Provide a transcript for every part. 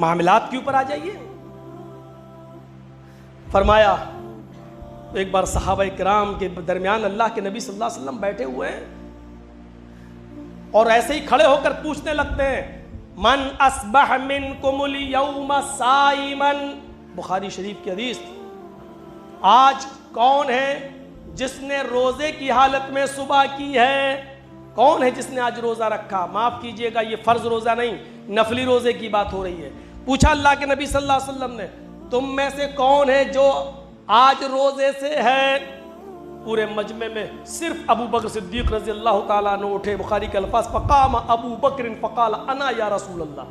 معاملات کے اوپر آ جائیے۔ فرمایا ایک بار صحابہ کرام کے درمیان اللہ کے نبی صلی اللہ علیہ وسلم بیٹھے ہوئے ہیں اور ایسے ہی کھڑے ہو کر پوچھنے لگتے ہیں من اصبح منکم اليوم صائما، بخاری شریف کی حدیث، آج کون ہے جس نے روزے کی حالت میں صبح کی ہے؟ کون ہے جس نے آج روزہ رکھا؟ معاف کیجئے گا، یہ فرض روزہ نہیں، نفلی روزے کی بات ہو رہی ہے۔ پوچھا اللہ کے نبی صلی اللہ علیہ وسلم نے تم میں سے کون ہے جو آج روزے سے ہے؟ پورے مجمع میں صرف ابو بکر صدیق رضی اللہ تعالیٰ عنہ اٹھے، بخاری کے الفاظ فقام ابو بکر فقال انا یا رسول اللہ۔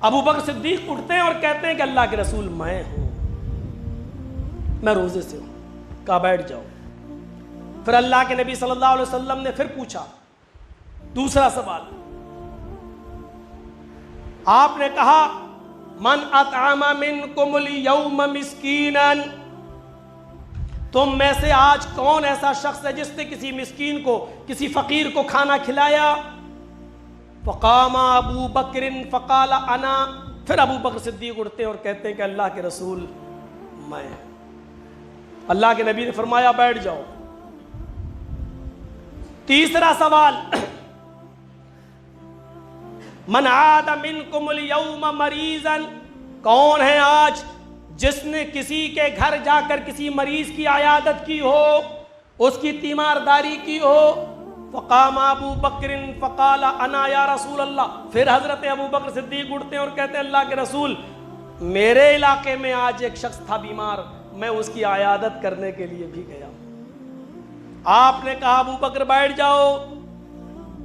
ابو بکر صدیق اٹھتے ہیں اور کہتے ہیں کہ اللہ کے رسول میں ہوں، میں روزے سے ہوں۔ کہا بیٹھ جاؤ۔ پھر اللہ کے نبی صلی اللہ علیہ وسلم نے پھر پوچھا دوسرا سوال، آپ نے کہا من اطعم منکم اليوم مسکینا، تم میں سے آج کون ایسا شخص ہے جس نے کسی مسکین کو، کسی فقیر کو کھانا کھلایا؟ فقام ابو بکر فقال انا، پھر ابو بکر صدیق اٹھتے ہیں اور کہتے ہیں کہ اللہ کے رسول میں۔ اللہ کے نبی نے فرمایا بیٹھ جاؤ۔ تیسرا سوال، من عاد منکم اليوم مریضا، کون ہے آج جس نے کسی کے گھر جا کر کسی مریض کی عیادت کی ہو، اس کی تیمارداری کی ہو؟ فقام ابو بکر فقال انا یا رسول اللہ، پھر حضرت ابو بکر صدیق اٹھتے ہیں اور کہتے ہیں اللہ کے رسول میرے علاقے میں آج ایک شخص تھا بیمار، میں اس کی عیادت کرنے کے لیے بھی گیا۔ آپ نے کہا ابو بکر بیٹھ جاؤ۔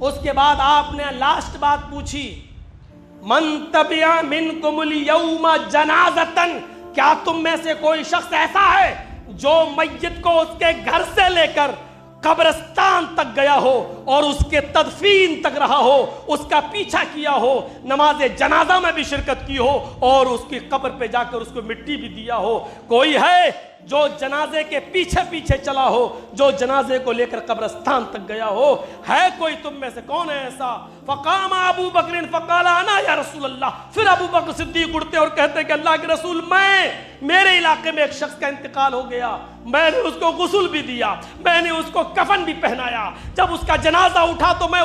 اس کے بعد آپ نے لاسٹ بات پوچھی من تبع منکم اليوم جنازتا، کیا تم میں سے کوئی شخص ایسا ہے جو میت کو اس کے گھر سے لے کر قبرستان تک گیا ہو اور اس کے تدفین تک رہا ہو، اس کا پیچھا کیا ہو، نماز جنازہ میں بھی شرکت کی ہو اور اس کی قبر پہ جا کر اس کو مٹی بھی دیا ہو؟ کوئی ہے جو جنازے کے پیچھے پیچھے چلا ہو، جو جنازے کو لے کر قبرستان تک گیا ہو؟ ہے کوئی تم میں سے؟ کون ہے ایسا؟ فقام ابو بکر فقال انا یا رسول اللہ، پھر ابو بکر صدیق اٹھتے اور کہتے کہ اللہ کے رسول میرے علاقے میں ایک شخص کا انتقال ہو گیا، میں نے اس کو غسل بھی دیا، میں نے اس کو کفن بھی پہنایا، جب اس کا جنازہ اٹھا تو میں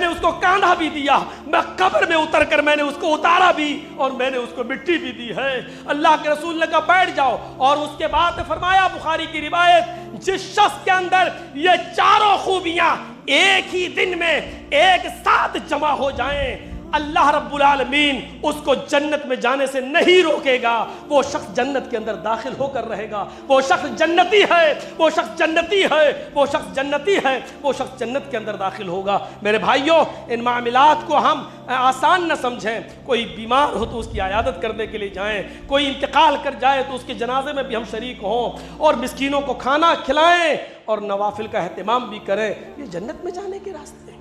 نے اس کو کاندھا بھی دیا، میں قبر میں اتر کر میں نے اس کو اتارا بھی اور میں نے اس کو مٹی بھی دی ہے۔ اللہ کے رسول نے کہا بیٹھ جاؤ، اور اس کے بعد فرمایا بخاری کی روایت جس شخص کے اندر یہ چاروں خوبیاں ایک ہی دن میں ایک ساتھ جمع ہو جائیں، اللہ رب العالمین اس کو جنت میں جانے سے نہیں روکے گا، وہ شخص جنت کے اندر داخل ہو کر رہے گا، وہ شخص جنتی ہے، وہ شخص جنتی ہے، وہ شخص جنتی ہے، وہ شخص جنت کے اندر داخل ہوگا۔ میرے بھائیوں، ان معاملات کو ہم آسان نہ سمجھیں۔ کوئی بیمار ہو تو اس کی عیادت کرنے کے لیے جائیں، کوئی انتقال کر جائے تو اس کے جنازے میں بھی ہم شریک ہوں اور مسکینوں کو کھانا کھلائیں اور نوافل کا اہتمام بھی کریں، یہ جنت میں جانے کے راستے ہیں۔